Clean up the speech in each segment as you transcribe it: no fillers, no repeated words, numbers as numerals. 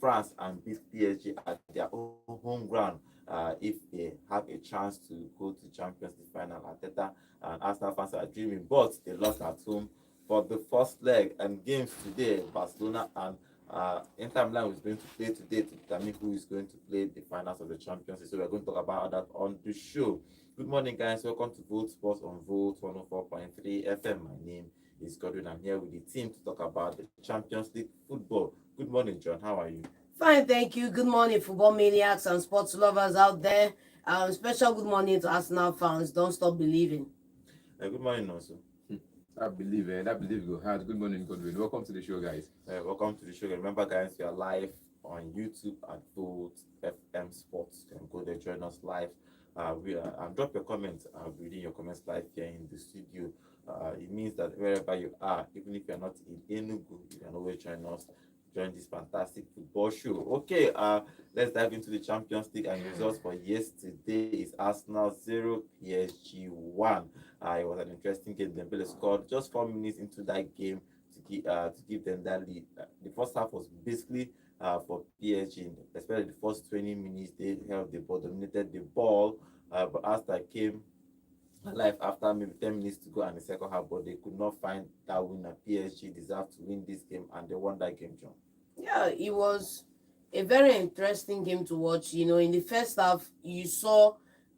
France and beat PSG at their own home ground. If they have a chance to go to Champions League final, Arteta and Arsenal fans are dreaming, but they lost at home for the first leg. And games today, Barcelona and Inter Milan is going to play today to determine who is going to play the finals of the Champions League. So we're going to talk about that on the show. Good morning, guys. Welcome to Vote Sports on Vote 104.3 FM. My name is Godwin. I'm here with the team to talk about the Champions League football. Good morning, John. How are you? Fine, thank you. Good morning, football maniacs and sports lovers out there. Special good morning to Arsenal fans. Don't stop believing. Good morning, also. That believe go hard. Good morning, Godwin. Welcome to the show, guys. Welcome to the show. Remember, guys, we are live on YouTube at Vote FM Sports. You can go there, join us live. And drop your comments. I'll be reading your comments live here in the studio. It means that wherever you are, even if you're not in Enugu, you can always join us. Join this fantastic football show. Okay, let's dive into the Champions League, and results for yesterday is Arsenal 0, PSG 1. It was an interesting game. Dembele scored just 4 minutes into that game to give them that lead. The first half was basically for PSG, especially the first 20 minutes. They held the ball, dominated the ball, but Arsenal came alive after maybe 10 minutes to go and the second half, but they could not find that winner. PSG deserved to win this game, and they won that game, John. Yeah, it was a very interesting game to watch. You know, in the first half, you saw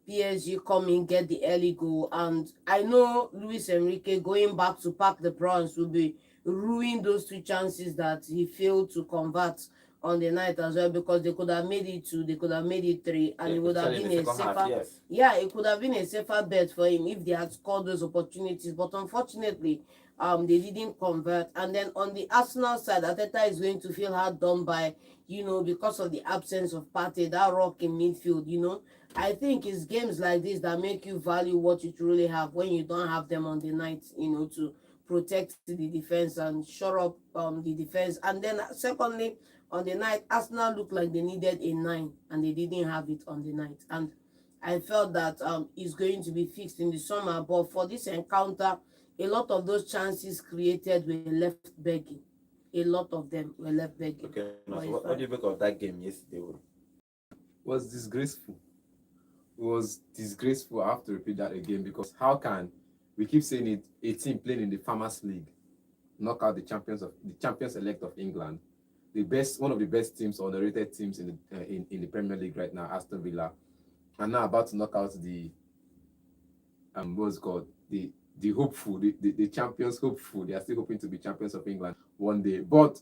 PSG come in, get the early goal, and I know Luis Enrique going back to pack the prawns will be ruining those 2 chances that he failed to convert on the night as well, because they could have made it 2, they could have made it 3, and it would have been a safer half, yes. Yeah, it could have been a safer bet for him if they had scored those opportunities. But unfortunately, they didn't convert. And then on the Arsenal side, Arteta is going to feel hard done by, because of the absence of Partey, that rock in midfield. I think it's games like this that make you value what you truly have when you don't have them on the night, to protect the defense and shore up the defense. And then secondly, on the night, Arsenal looked like they needed a 9 and they didn't have it on the night. And I felt that it's going to be fixed in the summer. But for this encounter, a lot of those chances created were left begging. A lot of them were left begging. Okay, so what do you make of that game yesterday? Was disgraceful. It was disgraceful. I have to repeat that again, because how can we keep saying it? A team playing in the Farmers League knock out the champions elect of England, one of the best teams, underrated teams in the Premier League right now, Aston Villa, and now about to knock out the what's called the hopeful, the champions hopeful. They are still hoping to be champions of England one day. But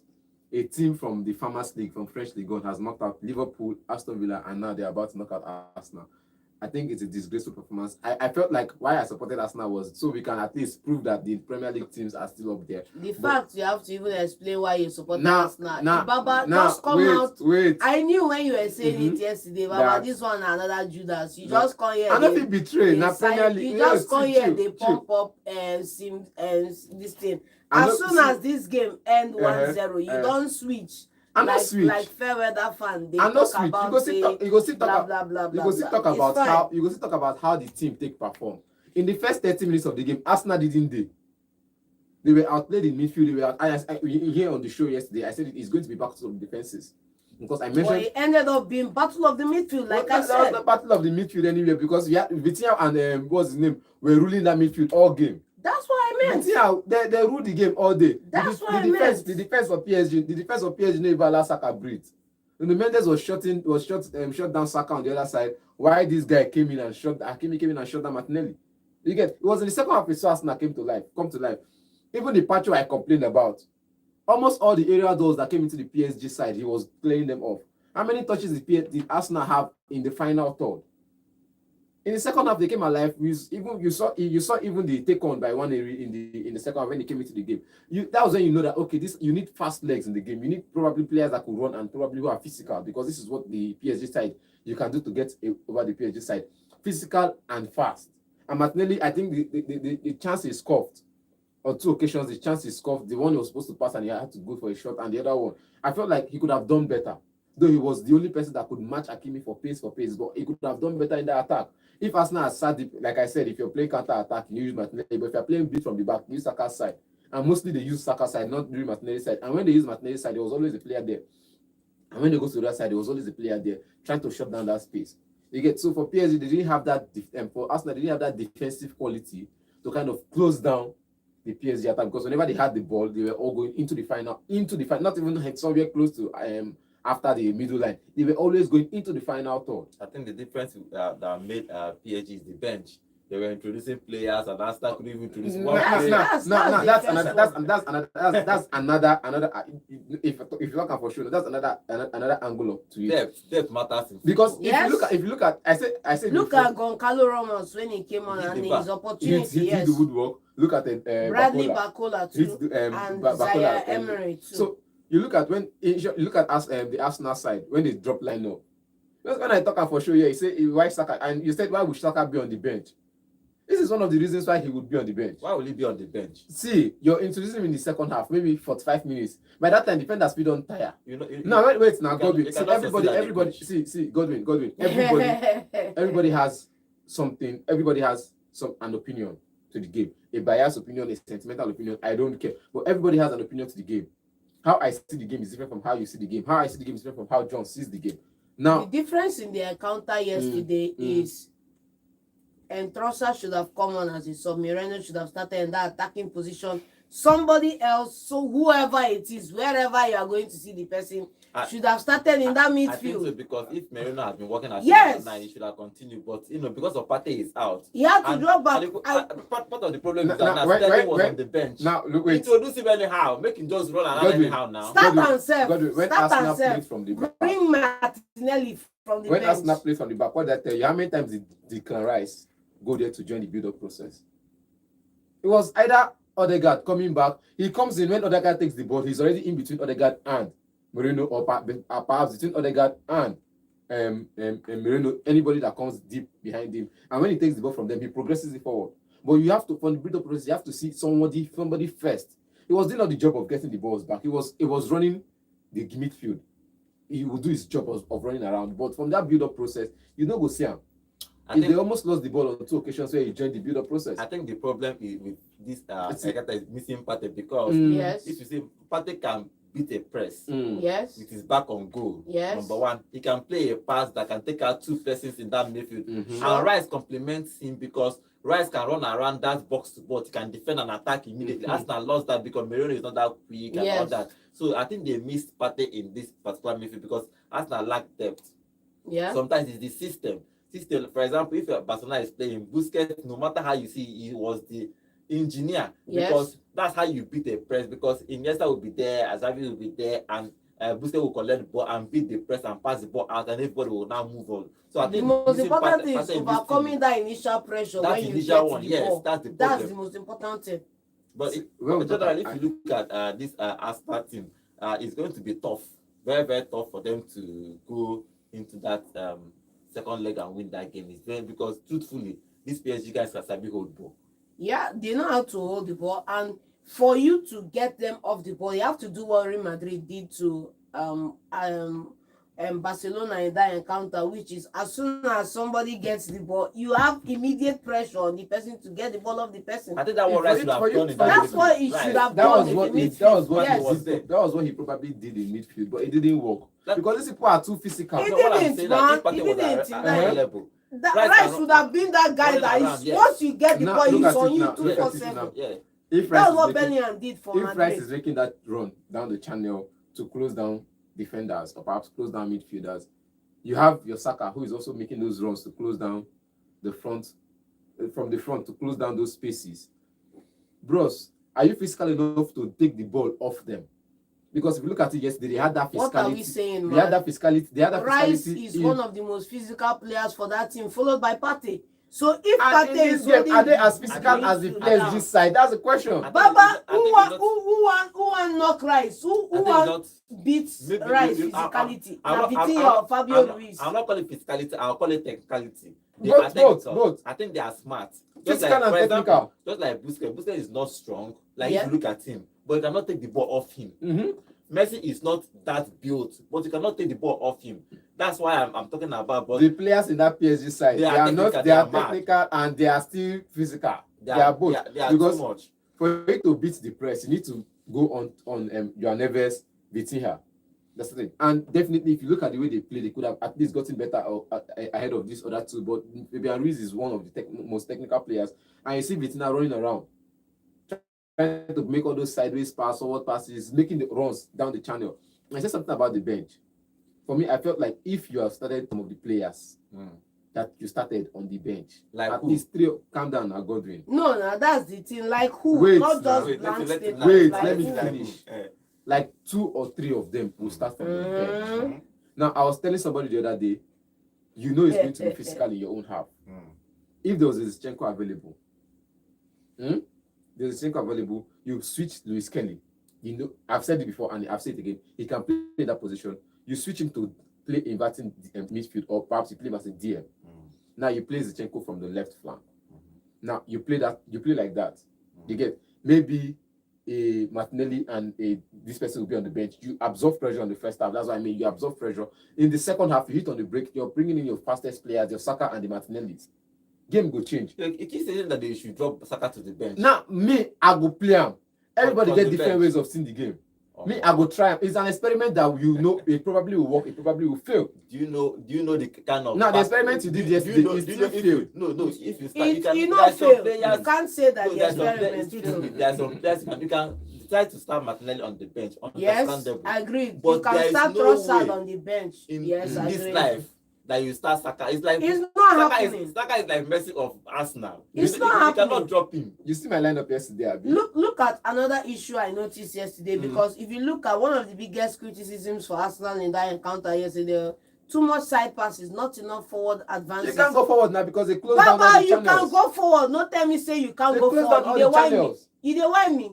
a team from the Farmers League, from French League 1, has knocked out Liverpool, Aston Villa, and now they're about to knock out Arsenal. I think it's a disgraceful performance. I felt like why I supported Arsenal was so we can at least prove that the Premier League teams are still up there. The fact you have to even explain why you support Arsenal. Baba, just come out. Wait. I knew when you were saying it yesterday, Baba, this one another Judas. You just come here. I'm not being betrayed. Now Premier League. You just come here, they pump up this thing. As soon as this game end 1-0, you don't switch. I'm not switch. Like fair weather fan, they I'm talk not about you go see talk blah blah blah. You go see talk about how the team perform. In the first 30 minutes of the game, Arsenal didn't do. They were outplayed in midfield. They were here on the show yesterday. I said it's going to be battle of the defenses, because I mentioned. Well, it ended up being battle of the midfield, like I said. That was the battle of the midfield anyway, because Vitinha and what's his name were ruling that midfield all game. That's what I meant. Vitinha, they ruled the game all day. That's what I meant. The defense of PSG never allowed Saka breathe. When the Mendes was shut down Saka on the other side, why this guy came in and shot down Martinelli? You get, it was in the second half we saw Arsenal come to life. Even the patch I complained about, almost all the area doors that came into the PSG side, he was playing them off. How many touches did Arsenal have in the final third? In the second half, they came alive. You saw even the take on by one area in the second half when they came into the game. That was when you know that okay, you need fast legs in the game. You need probably players that could run and probably who are physical, because this is what the PSG side you can do to get over the PSG side, physical and fast. And Martinelli, I think the chance is scoffed on 2 occasions. The chance is scoffed. The one he was supposed to pass and he had to go for a shot, and the other one, I felt like he could have done better. Though he was the only person that could match Hakimi for pace, but he could have done better in the attack. If Arsenal has sat deep, like I said, if you're playing counter-attack, you use Martinelli. But if you're playing beat from the back, you use Saka's side. And mostly they use Saka's side, not really Martinelli's side. And when they use Martinelli's side, there was always a player there And when they go to the other side, there was always a player there trying to shut down that space. You get so for PSG, they didn't have that. For Arsenal, they didn't have that defensive quality to kind of close down the PSG attack, because whenever they had the ball, they were all going into the final, not even somewhere close to after the middle line. They were always going into the final third. I think the difference that made PSG is the bench. They were introducing players, and Arsenal couldn't even introduce one player. That's another. If you look at for sure, that's another angle to it. Depth matters. Because if you look at, I said look at Goncalo Ramos when he came on and his opportunity. He did the woodwork. Look at Bradley Barcola too, and Zaya Emirates too. So you look at you look at us the Arsenal side when they drop line up. That's when I talk for sure. Yeah, you say why Saka, and you said why would Saka be on the bench? This is one of the reasons why he would be on the bench. Why will he be on the bench? See, you're introducing him in the second half, maybe 45 minutes. By that time, defenders speed don't tire. Wait now, Godwin. See, everybody. See, Godwin. Everybody has something. Everybody has an opinion to the game. A biased opinion, a sentimental opinion. I don't care. But everybody has an opinion to the game. How I see the game is different from how you see the game. How I see the game is different from how John sees the game. Now, the difference in the encounter yesterday is. And Trossard should have come on as a sub. Moreno should have started in that attacking position. Somebody else, so whoever it is, wherever you are going to see the person, should have started in that midfield. I think so, because if Moreno has been working as a he should have continued. But because of Partey is out, he had to drop back. Part of the problem is that Sterling was on the bench. Now look, wait. Introduce him anyhow, make him just run around anyhow now. Start and serve. When Arsenal plays from the back, bring Martinelli from the bench. When Arsenal plays from the back, what did I tell you? How many times did Declan Rice go there to join the build-up process? It was either Odegaard coming back. He comes in when Odegaard takes the ball. He's already in between Odegaard and Moreno, or perhaps between Odegaard and Moreno. Anybody that comes deep behind him, and when he takes the ball from them, he progresses it forward. But you have to, for the build-up process, you have to see somebody first. He was doing all the job of getting the balls back. He was running the midfield. He would do his job of running around. But from that build-up process, you don't go see him. They almost lost the ball on 2 occasions where he joined the build-up process. I think the problem is with this is missing Partey, because if you see Partey can beat a press with his back on goal. Number one, he can play a pass that can take out 2 persons in that midfield. And Rice complements him, because Rice can run around that box to box. He can defend and attack immediately. Arsenal lost that because Moreno is not that quick and all that. So I think they missed Partey in this particular midfield because Arsenal lack depth. Sometimes it's the system. For example, if Barcelona is playing Busquets, no matter how you see, he was the engineer, because that's how you beat a press. Because Iniesta will be there, Xavi will be there, and Busquets will collect the ball and beat the press and pass the ball out, and everybody will now move on. So I think the most important thing is overcoming that initial pressure when you get to the ball. That's the problem. That's the most important thing. But generally, if you look at this Arsenal team, it's going to be tough, very, very tough for them to go into that second leg and win that game. Is very, because truthfully, these PSG guys can sabi hold ball. Yeah, they know how to hold the ball, and for you to get them off the ball, you have to do what Real Madrid did to Barcelona in that encounter, which is as soon as somebody gets the ball, you have immediate pressure on the person to get the ball off the person. I think that was Rice should have done. That's what he should have done. That was what he probably did in midfield, but it didn't work. Because these people are too physical. It didn't, man. Rice should have been that guy that is, once you get the ball, he's on you 2-4-7. That's what Bellingham did for Madrid. If Rice is making that run down the channel to close down defenders or perhaps close down midfielders, you have your Saka, who is also making those runs to close down the front, from the front to close down those spaces. Bros, are you physical enough to take the ball off them? Because if you look at it yesterday, they had that physicality. What are we saying, man? They had that physicality. Rice is one of the most physical players for that team, followed by Partey. So if Partey is game, are they as physical as the players this side? That's the question. Baba, who want knock Rice? Who want beat Rice physicality? Fabio Ruiz. I'm not calling it physicality. I'll call it technicality. Both. I think they are smart. Physical and technical. Just like Busquets. Busquets is not strong. Like if you look at him, but you cannot take the ball off him. Messi is not that built, but you cannot take the ball off him. That's why I'm talking about. But the players in that PSG side, they are technical and they are still physical. They are both. They are because too much. For you to beat the press, you need to go on your nervous beating her. That's the thing. And definitely, if you look at the way they play, they could have at least gotten better ahead of these other two. But Fabian Ruiz is one of the most technical players. And you see Vitina running around, trying to make all those sideways passes, forward passes, making the runs down the channel. And I said something about the bench. For me, I felt like if you have started some of the players that you started on the bench, like at who? least three, calm down now, Godwin. No, that's the thing. Like who? Wait, Not now. just Wait, blank let statement. let me who? finish. Like 2 or 3 of them will start from the bench. Mm-hmm. Now, I was telling somebody the other day, you know it's going to be physical in your own half. If there was a Zinchenko available, you switch Luis Kelly. You know, I've said it before and I've said it again. He can play in that position. You switch him to play inverting midfield, or perhaps you play him as a DM. Now you play Zinchenko from the left flank. Now you play like that. You get maybe a Martinelli and this person will be on the bench. You absorb pressure on the first half. That's what I mean. You absorb pressure. In the second half, you hit on the break. You're bringing in your fastest players, your Saka and the Martinellis. Game go change. It keeps saying that they should drop Saka to the bench. Now, me, I go play him. Everybody On get the different bench. ways of seeing the game. Me, I go try. It's an experiment that it probably will work. It probably will fail. Do you know the kind of? Now, the experiment you did yesterday, it still failed. If you start, you can. not fail. Players, You can't say that the there's some experiment failed. there's some players you can try to start Martinelli on the bench. Yes, Understandable. agreed. But You can there is start no Trossard way on the bench. in Yes, this agreed. life that you start Saka. It's like It's not Saka happening. Saka is like Messi of Arsenal. It's you not cannot happening. drop him. You see my lineup yesterday, Abi? Look at another issue I noticed yesterday, because if you look at one of the biggest criticisms for Arsenal in that encounter yesterday, too much side passes, not enough forward advances. They can't go forward now because they closed down all Baba, the you channels. can go forward. No tell me say you can't They go closed forward. down all You dey the whine me. channels. You dey whine me.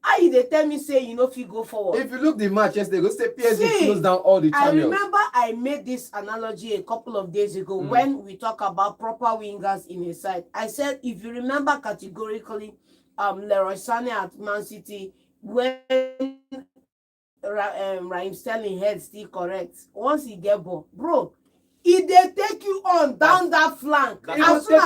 How you dey tell me say you no fit go forward? If you look the match yesterday, go say PSG See, closed down all the I channels. remember I made this analogy a couple of days ago when we talk about proper wingers in a side. I said, if you remember categorically, Leroy Sané at Man City, when Raheem Sterling head still correct, once he get ball, bro, if they take you on down that flank, as soon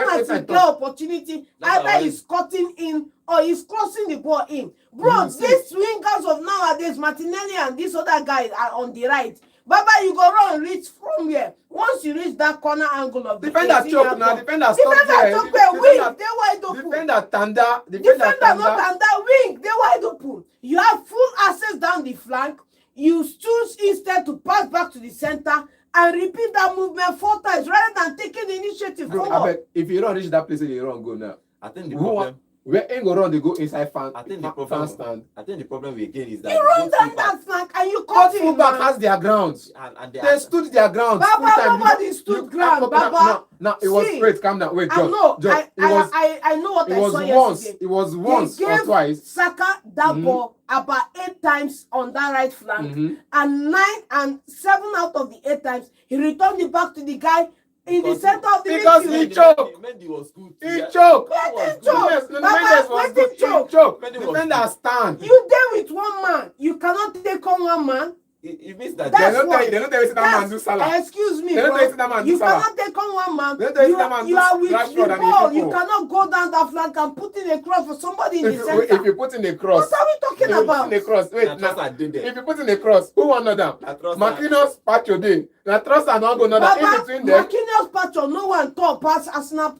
as he get opportunity, either he's cutting in or he's crossing the ball in. Bro, these wingers of nowadays, Martinelli and this other guy are on the right. Baba, you go run reach from here. Once you reach that corner angle of the defender choke now. Defender stop there. Defender choke, wing, they wide open. Defender tanda. Defender not tanda, wing, they wide open. You have full access down the flank. You choose instead to pass back to the center and repeat that movement 4 times rather than taking the initiative forward. If you don't reach that place, you don't go now. I think the problem. Where ain't go run, they go inside fan. I think the problem. Stand. I think the problem we again is that You run down that flank and you cut But in. fullback has their grounds. and They stood their ground. Baba, nobody stood ground. Baba, now it was great. Calm down. Wait, I John. know. John, I know what I saw yesterday. It was once They or gave twice. Saka that ball about 8 times on that right flank, and 9 and 7 out of the 8 times he returned it back to the guy in the center of the because midfield. he choked. Mendy was good. He choked. Mendy Yes, choked. Mendes Baba, was Mendy good. He choked. choked. Mendy was Defender good. stand. You there with one man. You cannot take on one man. It means that They That's don't why- tell you that man do Salah. Excuse me, They don't bro. tell you that man do You Salah. cannot take on one man. They don't tell you that man You do are with Rashford the and ball. the You people. cannot go down that flank and put in a cross for somebody in the center. If you put in a cross, What are we talking if you about? put in a cross, wait, Na Trossard did there. if you put in a cross, who won another? Na Trossard. Marquinhos, Pacho day. Now Trossard not go another. In Baba, between them. Marquinhos Pacho, no one talk past Arsenal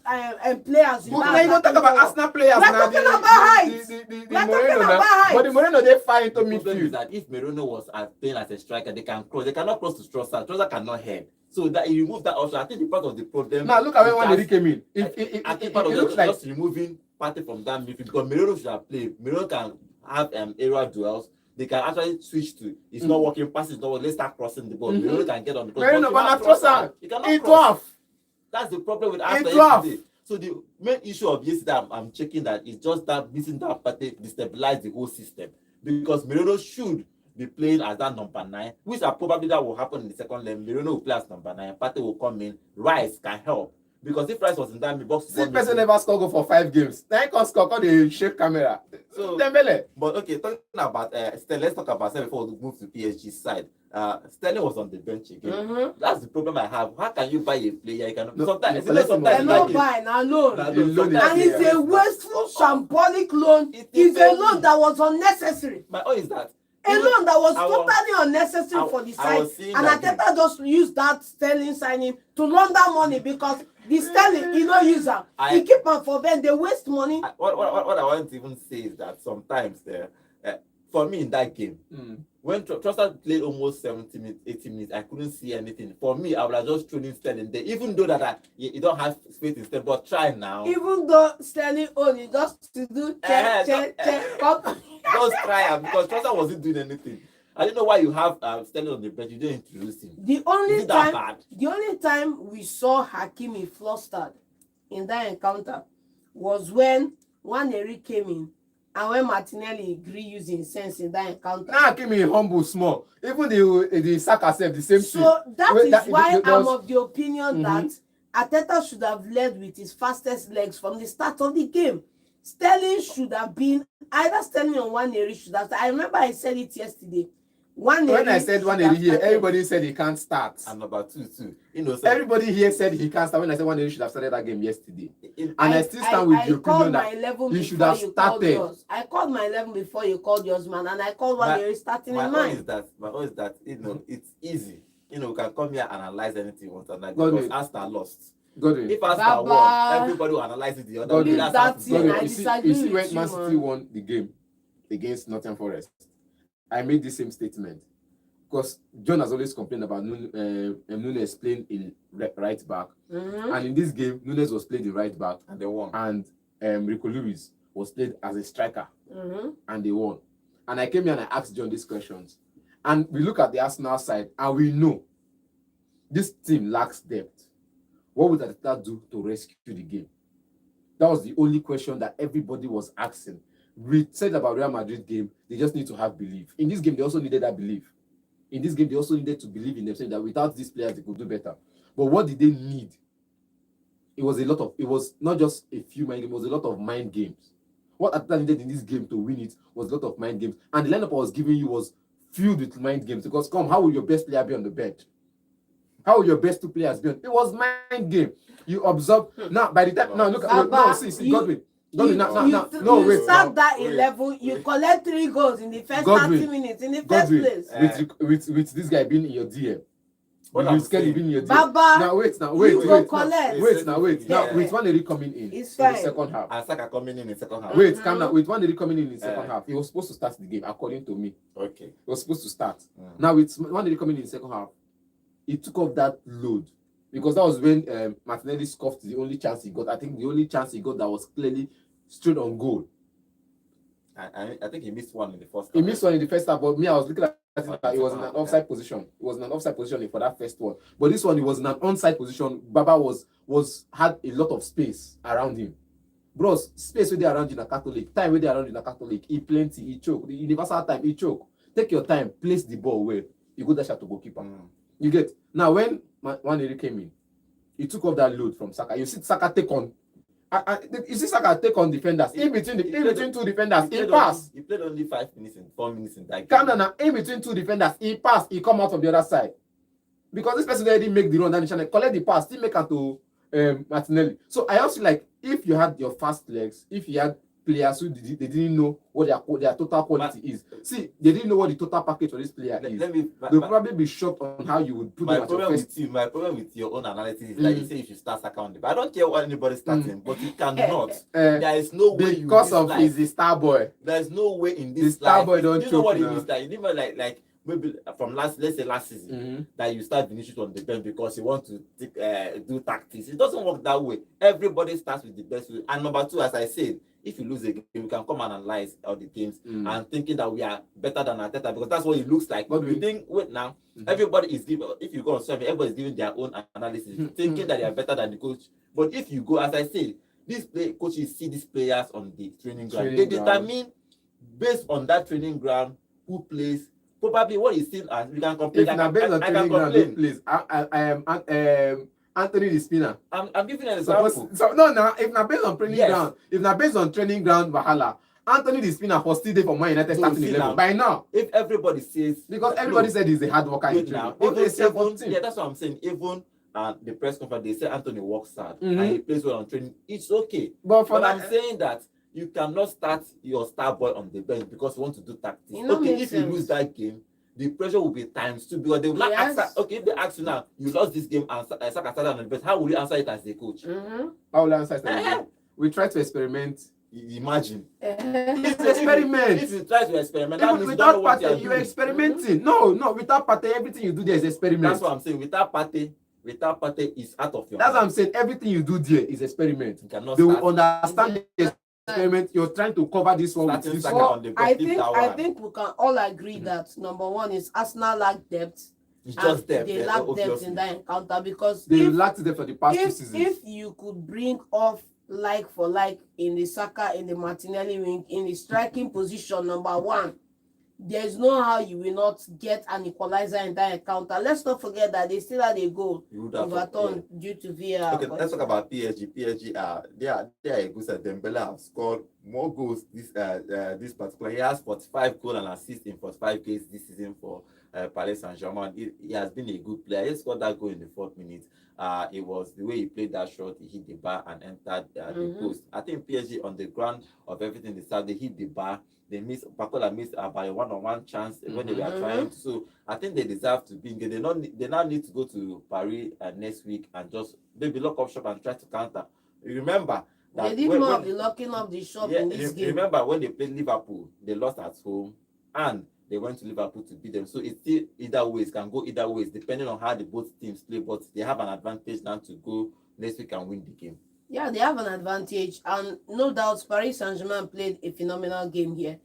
players. But now you don't talk about Arsenal players We're now. talking about height. The We're Moreno talking now. about height. But the Moreno they fire into The problem is midfield. that if Moreno was playing as a striker, they can cross. They cannot cross to Trossard. Trossard cannot head. So that you remove that option. I think the part of the problem. Now look at when is Waneri came in. I think part of It it looks is like just removing Partey from that midfield because Moreno should have played. Moreno can have aerial duels. They can actually switch to. It's not working. Pass is not working. Let's start crossing the ball. Moreno can get on the cross. Moreno, but not Trossard. You cannot It cross. off. That's the problem with It's Arsenal rough. yesterday. So the main issue of yesterday, I'm checking that it's just that missing that Partey destabilize the whole system because Moreno should be playing as that number 9, which are probably that will happen in the second leg. Moreno will play as number 9. Partey will come in. Rice can help because if Rice was in that box, See person never score goal for 5 games. Then he can score because they shake camera. So Dembele. but okay, talking about Sterling, let's talk about Sterling before we move to PSG side. Sterling was on the bench again. That's the problem I have. How can you buy a player? You cannot. No, Sometimes, you collect him They're on not the buying, a loan. Nah, The loan sometimes- is And it's a wasteful, shambolic loan. It It's is a loan that was unnecessary. My own is that alone that was I was- totally unnecessary for the I side. was seeing And that game. Ateta just used that Sterling signing to launder money because the Sterling, he no use am. He keep am for them, they waste money. What I want to even say is that sometimes for me in that game, when Trossard played almost 70 minutes, 80 minutes, I couldn't see anything. For me, I would have just thrown in Sterling there, even though that you don't have space in Sterling, but try now. Even though Sterling only just to do check, cut. Just try am because Trossard wasn't doing anything. I don't know why you have Sterling on the bench. You didn't introduce him. The Is it that bad? only time we saw Hakimi flustered in that encounter was when Nwaneri came in and when Martinelli agreed using sense in that encounter. Now came in humble small. Even the Saka self the same thing. So that is why I'm was, of the opinion that Ateta should have led with his fastest legs from the start of the game. Sterling should have been either Sterling or Nwaneri should have. I remember I said it yesterday. when I said Nwaneri here, everybody said he can't start. And number two too. You know, so Everybody here said he can't start. When I said Nwaneri should have started that game yesterday, and I still stand I with the called opinion my that 11 he should before have you called started. yours. I called my 11 before you called yours, man, and I called My- Nwaneri starting my in own mine. is that you know it's easy. You know, we can come here and analyze anything you want, and like, God because will. Arsenal lost. Godwin, If Arsenal Baba. won, everybody will analyze it the other Godwin, way. Leave That's that how thing, Godwin. I you disagree see with when you, Man City man. won the game against Nottingham Forest, I made the same statement because John has always complained about Nunes playing in right back, and in this game Nunes was played in right back, And they won. and Rico Lewis was played as a striker, Mm-hmm. and they won. And I came here and I asked John these questions, and we look at the Arsenal side and we know this team lacks depth. What would Arteta do to rescue the game? That was the only question that everybody was asking. We said about Real Madrid game, they just need to have belief. In this game, they also needed that belief. In this game, they also needed to believe in themselves that without these players, they could do better. But what did they need? It was not just a few mind games, it was a lot of mind games. What Arteta needed in this game to win it was a lot of mind games. And the lineup I was giving you was filled with mind games. Because how will your best player be on the bench? How will your best two players be on? It was mind game. You observe now by the time now look at no see Godwin. Godwin You start now, that 11, you collect 3 goals in the first Godwin, 30 minutes in the first Godwin, place. with this guy being in your DM. What You I'm scared saying- being in your DM. Baba, Now wait, you go collect. Now Yeah. with Nwaneri coming in It's the fine. second half. And Saka coming in the second half. Wait, calm down. With Nwaneri coming in the second Yeah. half, he was supposed to start the game according to me. Okay. He was supposed to start. Now with Nwaneri coming in the second half, he took off that load because that was when Martinelli scoffed the only chance he got. I think the only chance he got that was clearly straight on goal. I think he missed one in the first half. He missed one in the first half, but me, I was looking at it Okay, that it was in second an half, offside position. It was in an offside position for that first one. But this one, it was in an onside position. Baba had a lot of space around him. Bros, space with around you in a Catholic, time with around you in a Catholic. He plenty, he choke. The universal time, he choke. Take your time, place the ball where you go dash at to goalkeeper. You get now when Nwaneri came in, he took off that load from Saka. You see Saka take on. You see Saka take on defenders. In between two defenders, he pass. He played only 5 minutes and 4 minutes in that game. Calm down now. In between two defenders, he pass. He come out from the other side because this person already make the run. Then he channel collect the pass. Still make it to Martinelli. So I also like if you had your fast legs, if you had players who they didn't know what their total quality is. See, they didn't know what the total package for this player is. They'll probably be shocked on how you would put them at your first. My problem with your own analysis is that you say you should start Saka on the bench. I don't care what anybody's starting, but you cannot. There is no way you because of he's the star boy. There is no way in The this star life. boy don't You know what choke it now. means that you never like maybe from let's say last season that you start Vinicius on the bench because you want to do tactics. It doesn't work that way. Everybody starts with the best way. And number two, as I said, if you lose a game, we can come and analyze all the games and thinking that we are better than Arteta because that's what it looks like. But you think, wait now, everybody is giving, if you go on survey, everybody is giving their own analysis, thinking that they are better than the coach. But if you go, as I said, these coaches see these players on the training ground. They determine based on that training ground who plays. Probably what is seen as we can complain. If not based on training ground, please. I am Anthony the spinner. I'm giving an example. If not based on training ground, if not based on training ground, Wahala, Anthony the spinner for still there for Man United starting 11 by now. If everybody says because everybody said he's a hard worker in training. That's what I'm saying. Even the press conference, they say Anthony works hard and he plays well on training. It's okay. But I'm saying that You cannot start your star boy on the bench because you want to do tactics. It no Okay, make if you lose sense. that game, the pressure will be times two because they will not Yes. answer. Okay, if they ask you now, you lost this game and Saka started on the bench, how will you answer it as a coach? Mm-hmm. How will I answer it? We try to experiment. Imagine. It's an experiment. If you try to experiment, that Even means you don't know without what you are Partey, you're doing. experimenting. No, without Partey, everything you do there is experiment. That's what I'm saying. Without Partey is out of your That's what I'm mind. saying. Everything you do there is experiment. You cannot They will start understand the experiment. You're trying to cover this one with starting this Saka one. on the I bench. Leave think that I one. think we can all agree that number one is Arsenal lack depth. It's And just depth. they lack depth Obviously. in that encounter because They if, lacked them for the past 2 seasons. if you could bring off like for like in the Saka, in the Martinelli wing, in the striking position, number one, there's no how you will not get an equalizer in that encounter. Let's not forget that they still had a goal You would have overturned due to VAR. Okay, let's talk about PSG. PSG they are a good side. Dembele have scored more goals this particular. He has 45 goals and assists in 45 games this season for Paris Saint-Germain. He has been a good player. He scored that goal in the 4th minute. It was the way he played that shot. He hit the bar and entered the post. I think PSG on the ground of everything they started, they hit the bar. They missed. Bakola missed by a one-on-one chance when they were trying to. So I think they deserve to be in. They now need to go to Paris next week and just maybe lock up shop and try to counter. You remember that They did more of the locking up the shop in this game. Remember when they played Liverpool, they lost at home and they went to Liverpool to beat them. So it's still either ways, can go either ways depending on how the both teams play. But they have an advantage now to go next week and win the game. Yeah, they have an advantage, and no doubt Paris Saint-Germain played a phenomenal game here.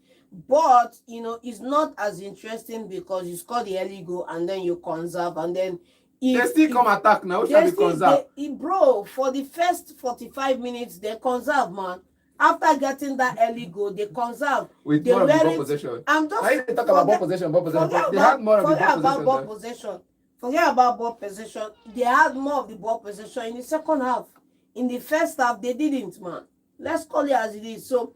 But it's not as interesting because you score the early goal and then you conserve, and then they still come attack now. Which they they conserve? Bro, for the first 45 minutes they conserve, man. After getting that early goal, they conserve. With they more of the ball possession. I'm just I talk about ball possession. They had more of the ball possession. Forget about ball possession. They had more of the ball possession in the second half. In the first half, they didn't, man. Let's call it as it is. So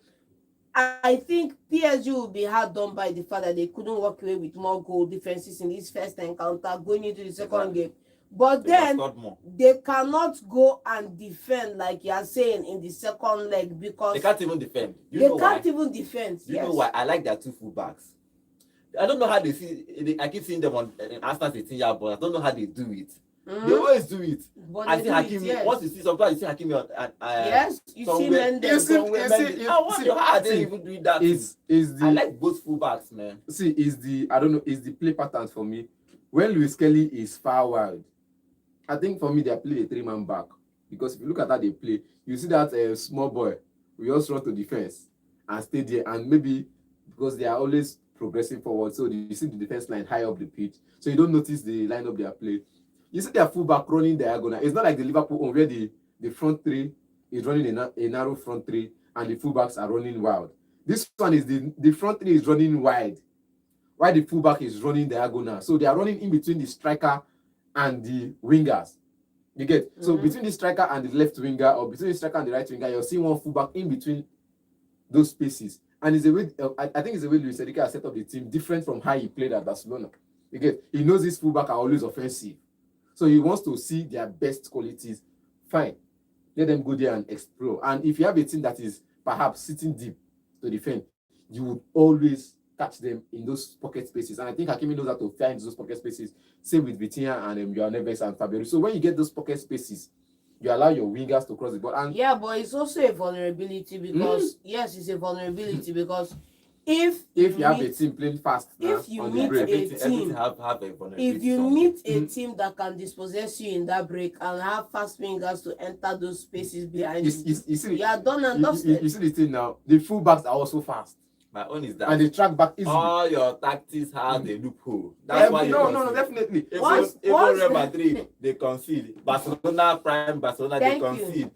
I think PSG will be hard done by the fact that they couldn't walk away with more goal differences in this first encounter going into the second game. But then they cannot go and defend like you are saying in the second leg because they can't even defend. They can't even defend. You know why? I like their 2 fullbacks. I don't know how they see. I keep seeing them on Arsenal 18-year ball. I don't know how they do it. They always do it. But I see Hakimi. Yes. Once you see sometimes you see Hakimi on yes, you see Mendes. How are they even doing that? I like both fullbacks, man. See, is the play pattern for me. When Luis Kelly is far wide, I think for me they play a 3-man back because if you look at how they play, you see that small boy we just run to defense and stay there, and maybe because they are always progressing forward, so you see the defense line high up the pitch, so you don't notice the line of their play. You see their fullback running diagonal. It's not like the Liverpool one where the front three is running a narrow front three and the fullbacks are running wild. This one is the front three is running wide, while the fullback is running diagonal. So they are running in between the striker and the wingers. You get? So between the striker and the left winger, or between the striker and the right winger, you're seeing one fullback in between those spaces. And it's a way, I think it's a way Luis Enrique has set up the team different from how he played at Barcelona. You get? He knows his fullback are always offensive. So he wants to see their best qualities. Fine. Let them go there and explore. And if you have a team that is perhaps sitting deep to defend, you would always catch them in those pocket spaces. And I think Hakimi knows how to find those pocket spaces. Same with Vitinha and Joao Neves and Fabio. So when you get those pocket spaces, you allow your wingers to cross the ball. And yeah, but it's also a vulnerability because yes, it's a vulnerability because if you have a team playing fast, if you meet a team that can dispossess you in that break and have fast wingers to enter those spaces behind you are done and dusted. You see the thing now, the fullbacks are also fast. My own is that. And they track back easily. All your tactics have a loophole. That's why no, definitely. Even Real Madrid, they concede. Barcelona, they concede.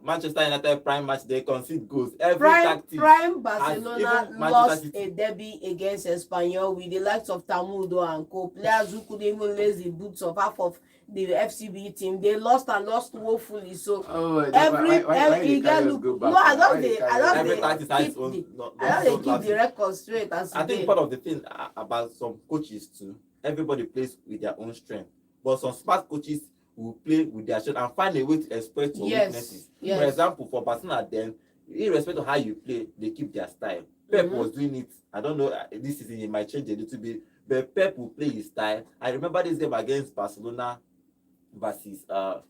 Manchester United prime match, they concede goals. Prime Barcelona lost a derby against Espanyol with the likes of Tamudo and co players who could even lace the boots of half of the FCB team. They lost woefully. So every keep the record straight. I think part of the thing about some coaches too, everybody plays with their own strength, but some smart coaches will play with their strength and find a way to exploit your weaknesses. For example, for Barcelona, then irrespective of how you play, they keep their style. Pep Mhm. was doing it. I don't know. This season he might change a little bit, but Pep will play his style. I remember this game against Barcelona versus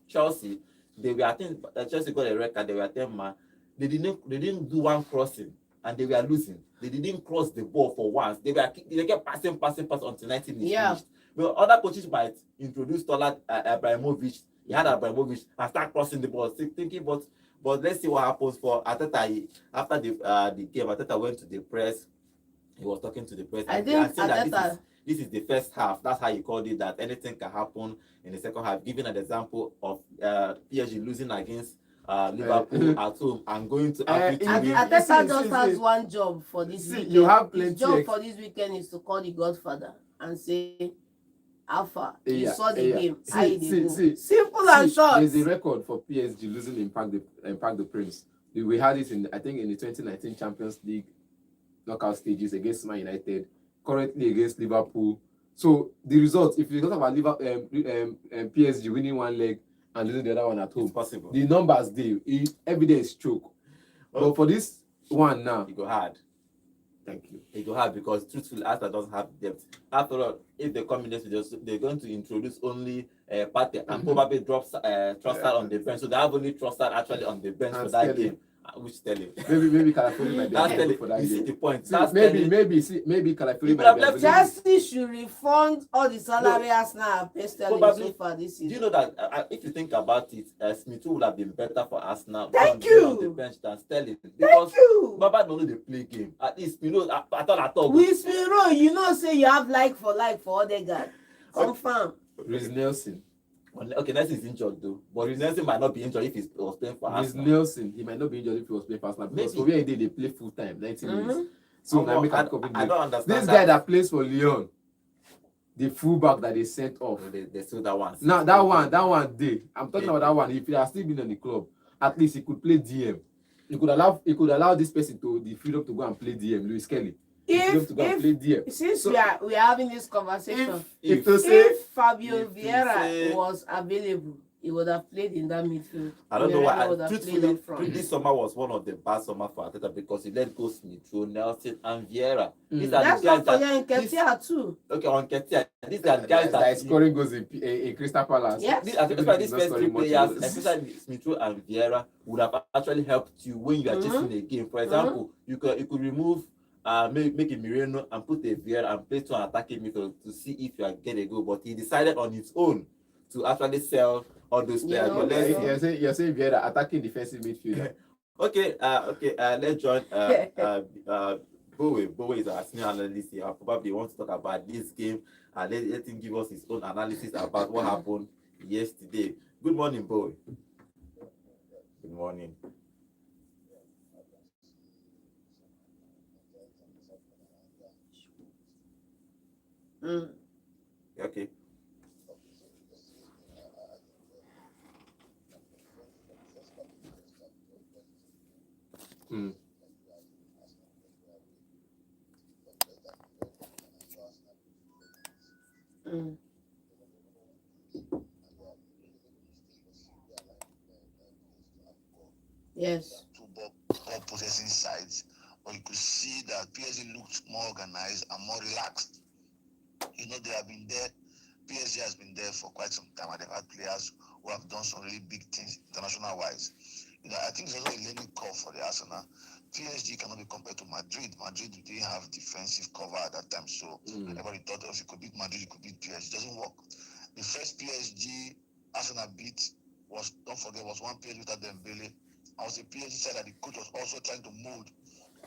Chelsea. They were, I think Chelsea got a record. They were 10 man. They didn't do one crossing and they were losing. They didn't cross the ball for once. They kept passing until 19 is Yeah. finished. But other coaches might introduce Tolat Abramovich. He had Abramovich and start crossing the ball, thinking, but let's see what happens for Arteta. After the game, Arteta went to the press. He was talking to the press I and think saying that Arteta. this is the first half. That's how he called it. That anything can happen in the second half. Giving an example of PSG losing against Liverpool at home and going to Anfield to win. Arteta just has one job for this weekend. You have His plenty job for this weekend is to call the Godfather and say, Alpha, you saw the game. How you dey go? Simple and short. There's a record for PSG losing in Parc the Prince. We had it in, I think, in the 2019 Champions League knockout stages against Man United, currently against Liverpool. So the results, if you talk about PSG winning one leg and losing the other one at home, It's possible. the numbers every day is choke. But for this one now, it go hard. Thank you. It go hard because truthfully, Arsenal doesn't have depth. After all, if they come in this video, they're going to introduce only Partey and probably drop Trossard on the bench. So they have only Trossard actually on the bench for that game. Which Sterling. Maybe Calafuri might be That's available for that you game. see the point. Maybe Calafuri You might have be left available. Chelsea should refund all the salary Arsenal have paid Sterling so far this Do you season. know that if you think about it, Smith would have been better for Arsenal Thank on the you. bench than Sterling Thank because you. Baba don't know they play game. At least at all. With Spiro, you know, say you have like for Odegaard. Confirm. Reece Nelson. Okay, Nelson is injured though, but Nelson might not be injured if he was playing for Reece Arsenal. Nelson, he might not be injured if he was playing for Arsenal because for where they play full time, 90 minutes. So now make I don't understand. This guy that plays for Lyon, the fullback that they sent off. They still that one. Now that one day. I'm talking about that one. If he has still been in the club, at least he could play DM. He could allow this person the freedom to go and play DM. Lewis Kelly. If play DM. Since we are having this conversation, If Fabio Vieira was available, he would have played in that midfield. I don't know Vieira would why. have played up front. This summer was one of the bad summer for Arteta because he let go Smith, Nelson, and Vieira. These are That's the guys not for you in Ketia too. Okay, on Ketia. These are the guys that is scoring goals in Crystal Palace. Yes. These first three players, especially Smith and Vieira, would have actually helped you when you are chasing a game. For example, you could remove make a Moreno and put a Vieira and play to an attacking midfield to see if you are get a goal. But he decided on his own to actually sell all those players. Yeah, But You're saying Vieira attacking defensive midfielder. Okay, let's join Bowie is our senior analyst here. Probably wants to talk about this game and let him give us his own analysis about what happened yesterday. Good morning, Bowie. Good morning. Okay. Yes. Two ball possessing sides, but you could see that PSG looked more organized and more relaxed. You know, they have been there. PSG has been there for quite some time, and they've had players who have done some really big things international wise. You know, I think it's also a learning curve for the Arsenal. PSG cannot be compared to Madrid. Madrid didn't have defensive cover at that time, so everybody thought if you could beat Madrid, you could beat PSG. It doesn't work. The first PSG Arsenal beat was, don't forget, was one PSG without Dembele. I was a PSG side that the coach was also trying to mold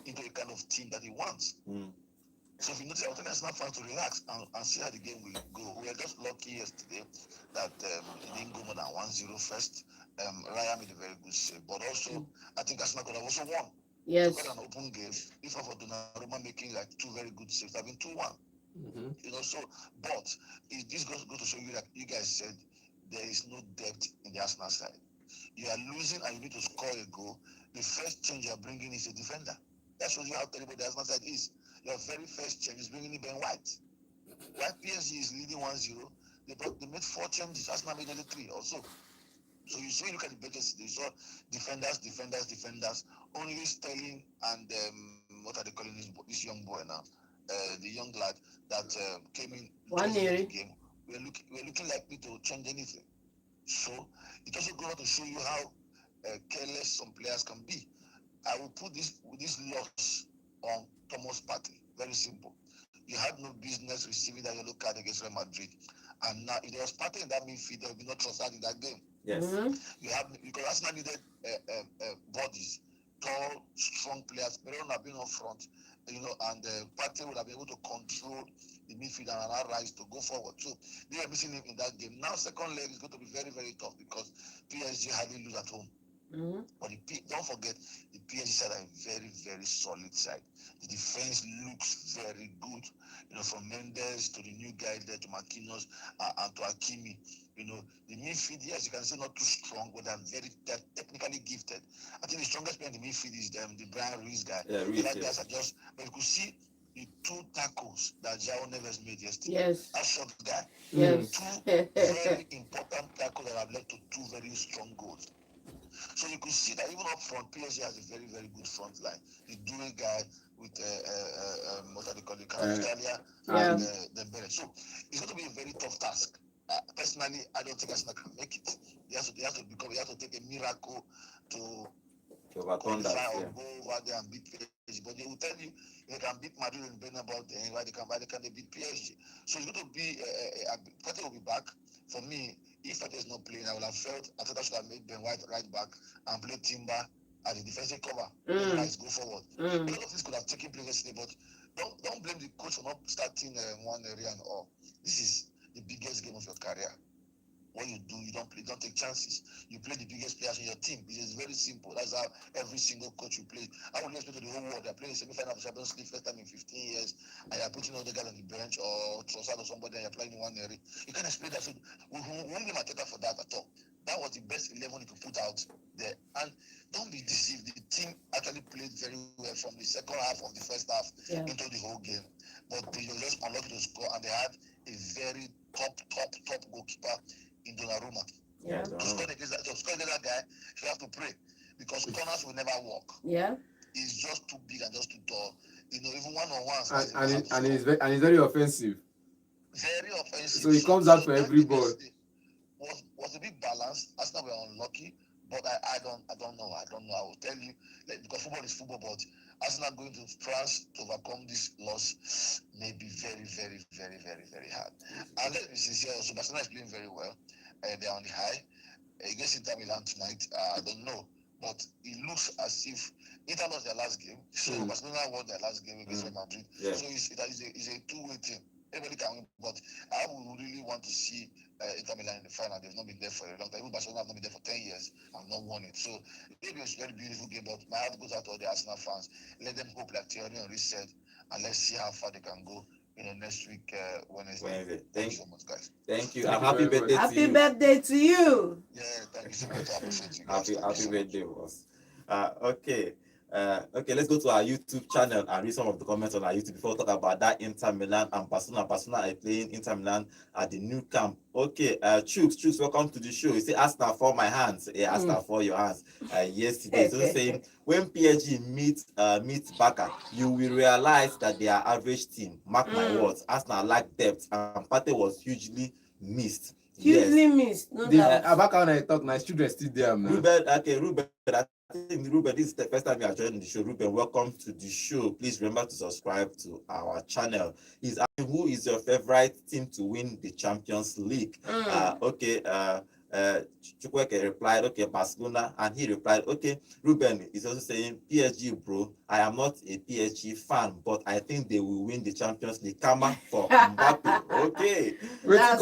into a kind of team that he wants. So if you notice, I was telling Arsenal fans to relax and see how the game will go. We were just lucky yesterday that it didn't go more than 1-0 first. Raya made a very good save, but also I think Arsenal could have also won. Yes. To get an open game, if not for Donnarumma making like two very good saves, it would have been 2-1. You know, so but this goes to show you that you guys said there is no depth in the Arsenal side. You are losing and you need to score a goal. The first change you are bringing is a defender. That shows you how terrible the Arsenal side is. Your very first change is bringing in Ben White. While PSG is leading 1-0, they made 4 changes. Arsenal made only 3 also. So you see, look at the bench yesterday. You saw defenders. Only Sterling and what are they calling this young boy now? The young lad that came in towards the end of the game. We're looking likely to change anything. So it also goes to show you how careless some players can be. I will put this loss on Thomas Partey. Very simple. You had no business receiving that yellow card against Real Madrid, and now if there was Partey in that midfield, there would be no trust in that game. Yes. You have, because Arsenal needed bodies, tall, strong players. Milan have been up front, and Partey would have been able to control the midfield and allow Rice to go forward. So they were missing him in that game. Now second leg is going to be very, very tough because PSG hardly lose at home. But don't forget, the PSG side are a very, very solid side. The defense looks very good. From Mendes to the new guy there to Marquinhos and to Hakimi. The midfield, yes, you can say not too strong, but they're technically gifted. I think the strongest player in the midfield is the Brian Ruiz guy. Yeah, Ruiz, the other guys are just, but you could see the 2 tackles that João Neves made yesterday. Yes. That short guy. Yes. 2 very important tackles that have led to 2 very strong goals. So you could see that even up front, PSG has a very, very good front line. The Due guy with what are they called, Kvaratskhelia and Dembele. So it's going to be a very tough task. Personally, I don't think Arsenal can make it. They have to take a miracle to qualify or go over there and beat PSG. But they will tell you they can beat Madrid and Bernabeu, then why they can beat PSG. So it's going to be Partey will be back. For me, if Partey is not playing, I would have felt Arteta should have made Ben White right back and play Timber as a defensive cover. Guys go forward. A lot of this could have taken place yesterday, but don't blame the coach for not starting one area and all. This is the biggest game of your career. What you do, you don't take chances. You play the biggest players in your team. This is very simple. That's how every single coach you play. I would explain to the whole world. They're playing the semi-final of the Champions League first time in 15 years, and you're putting all the guys on the bench or Trossard or somebody, and you're playing in one area. You can't explain that. So we won't blame Arteta for that at all. That was the best 11 you could put out there. And don't be deceived. The team actually played very well from the second half of the first half into the whole game. But they were just unlucky to score, and they had a very top goalkeeper in Donnarumma. To score against that guy, you have to pray because corners will never work. Yeah. He's just too big and just too tall. Even one-on-ones. And he's very offensive. Very offensive. So he comes out for every ball. Was a bit balanced. Arsenal were unlucky, but I don't know. I will tell you, because football is football, but Arsenal going to France to overcome this loss may be very, very, very, very, very hard. And let's be sincere also, Barcelona is playing very well. They're on the high. Against Inter Milan tonight, I don't know. But it looks as if Inter lost their last game. So Barcelona won their last game against Real Madrid. Yeah. So it's a two-way thing. Everybody can win, but I would really want to see Inter Milan in the final. They've not been there for a long time. Even Barcelona have not been there for 10 years and not won it. So maybe it's a very beautiful game, but my heart goes out to all the Arsenal fans. Let them hope, like Thierry Henry said, and let's see how far they can go. Next week, Wednesday. Thank you so much, guys. Thank you. Happy birthday to you. Happy birthday to you. Yeah, thank you so much. I appreciate you guys. Happy birthday, boss. Okay, let's go to our YouTube channel and read some of the comments on our YouTube before we talk about that Inter Milan and Barcelona. Barcelona are playing Inter Milan at the new camp. Okay, Chooks, welcome to the show. You say Arsenal for my hands. Yeah, Arsenal for your hands. Yesterday, so saying when PSG meets Barca, you will realize that they are average team. Mark my words. Arsenal lack depth, and Partey was hugely missed. Hugely missed. No doubt. Barca when I talk, my children still there, man. Ruben. I think Ruben, this is the first time you are joining the show. Ruben, welcome to the show. Please remember to subscribe to our channel. He's asking, who is your favorite team to win the Champions League? Chukwueke replied, okay, Barcelona, and he replied, okay, Ruben is also saying, PSG, bro, I am not a PSG fan, but I think they will win the Champions League. Karma for Mbappe. Okay. That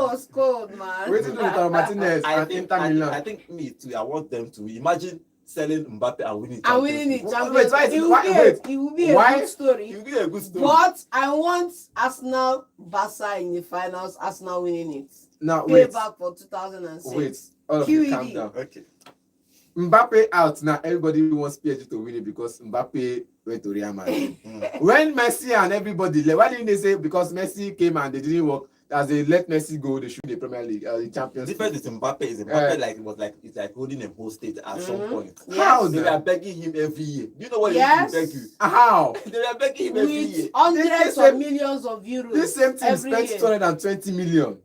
was cold, man. Wait till Martinez and Inter Milan. I think me too. I want them to imagine selling Mbappe and winning. It will be a good story. It will be a good story. But I want Arsenal, Barca in the finals. Arsenal winning it. Now Payback for 2006. Wait, all of you calm down. Okay. Mbappe out now. Everybody wants PSG to win it because Mbappe went to Real Madrid. When Messi and everybody left, why didn't they say because Messi came and they didn't work? as they let Messi go, they should the Premier League, the The Champions difference League. with Mbappe is Mbappe it's like holding a hostage at some point. How They now? were begging him every year. Do you know what Yes. he used to beg you? How? They were begging him every year. With hundreds This of same- millions of euros. This same team every spent year. 220 million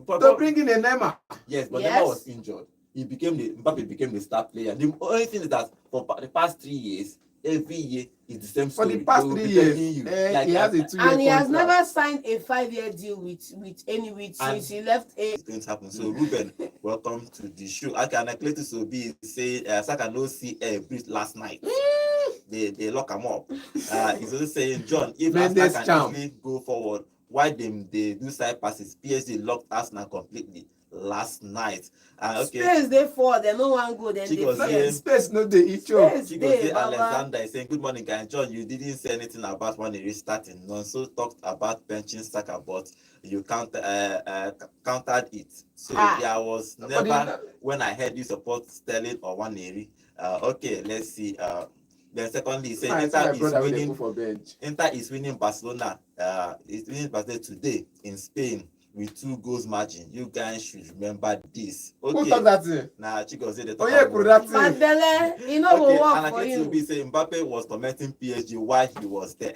But to bring in a Neymar. yes, but Yes. Neymar was injured. Mbappe became the star player. The only thing is that for the past 3 years, every year is the same For story. the past They will 3 be years, begging you. Like, he has a 2-year And he has contract. never signed a 5-year deal with since he left a. it's going to happen. So Ruben, welcome to the show. I can actually to be say Saka no see breathe last night. They lock him up. He's also saying, John, if Mendes Arsenal can easily go forward, why they do side passes? PSG locked Arsenal completely last night. Okay. Space they for they no one go then Chico they say- fear. Space no dey each other. Space Chico dey, Baba. Alexander is saying, good morning, guys. John, you didn't say anything about when they restarting. No, so talked about benching Saka, but you countered it. So there was never when I heard you support Sterling or Waneri. Okay, let's see. Then secondly, he said Inter is winning Barcelona. It's winning Barcelona today in Spain with 2 goals margin. You guys should remember this. Who Okay. talk that thing? Nah, Chico said they Oh talk yeah, about could that But thing? Bele, you know okay, what and work I for get to you. be saying Mbappe was tormenting PSG while he was there.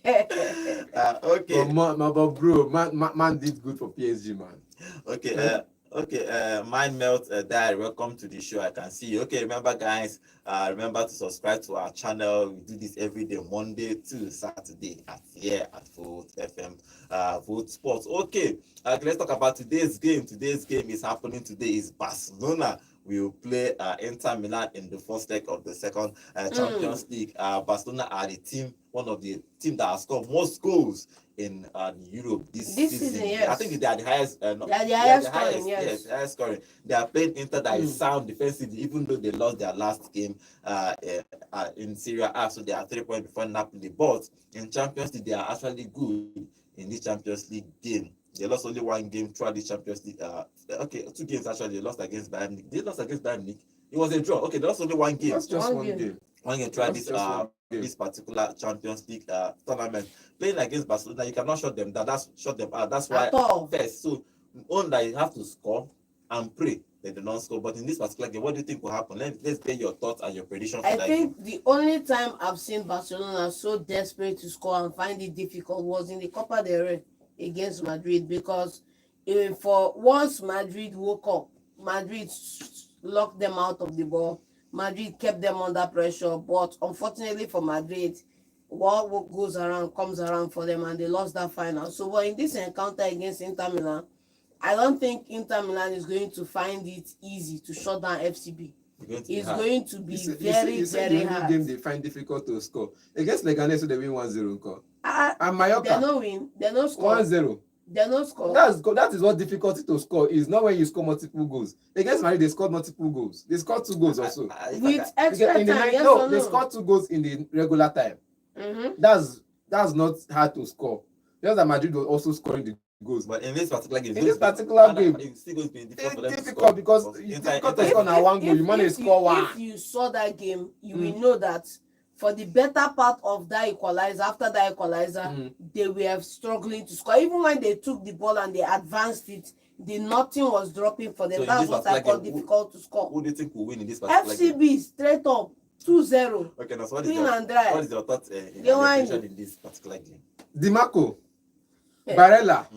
Okay. But bro, man did good for PSG, man. Okay, Mind Melt Diary, welcome to the show. I can see you. Okay, remember guys, remember to subscribe to our channel. We do this every day, Monday to Saturday at Vote FM, Vote Sports. Okay, let's talk about today's game. Today's game is happening today. Is Barcelona will play Inter Milan in the first leg of the second Champions League. Barcelona are one of the team that has scored most goals in Europe this season. Yes. I think they are the highest. They are the highest scoring, yes. The highest scoring. They are playing Inter that is sound defensively, even though they lost their last game in Serie A, so they are 3 points before Napoli. But in Champions League, they are actually good in this Champions League game. They lost only 1 game throughout the Champions League. 2 games actually. They lost against Bayern Munich. They lost against Bayern Munich. It was a draw. Okay, they lost only 1 game. That's just One one game. game. When you try That's just one game. this particular Champions League tournament, playing against Barcelona, you cannot shut them down. That's why At all. first. So on that you have to score and pray that they don't score. But in this particular game, what do you think will happen? Let's get your thoughts and your prediction for I that game. think the only time I've seen Barcelona so desperate to score and find it difficult was in the Copa del Rey against Madrid, because for once Madrid woke up, Madrid locked them out of the ball. Madrid kept them under pressure, but unfortunately for Madrid, what goes around comes around for them, and they lost that final. So, in this encounter against Inter Milan, I don't think Inter Milan is going to find it easy to shut down FCB. It's going to be very, very hard. Game they find difficult to score against Leganes, so they win 1-0. And They Mallorca no win. They no score. 1-0. They no score. That is what difficulty to score is, not when you score multiple goals. Against Madrid, they scored multiple goals. They scored 2 goals also. With extra time, yes or They no? scored 2 goals in the regular time. Mm-hmm. That's not hard to score. Just that Madrid was also scoring the goals. But in this particular game, In this particular game, it's still going to be difficult for them it's to difficult score. because it's difficult to score now 1 goal. You manage to score 1. If you saw that game, you will know that for the better part of that equalizer, after that equalizer, they were struggling to score. Even when they took the ball and they advanced it, nothing was dropping for them. So in That's this what I particular call game, difficult to score. Who do you think will win in this particular game? FCB straight up 2-0. Okay, now so what Clean and dry. is your thoughts in They won. in this particular game? Dimarco, Barella.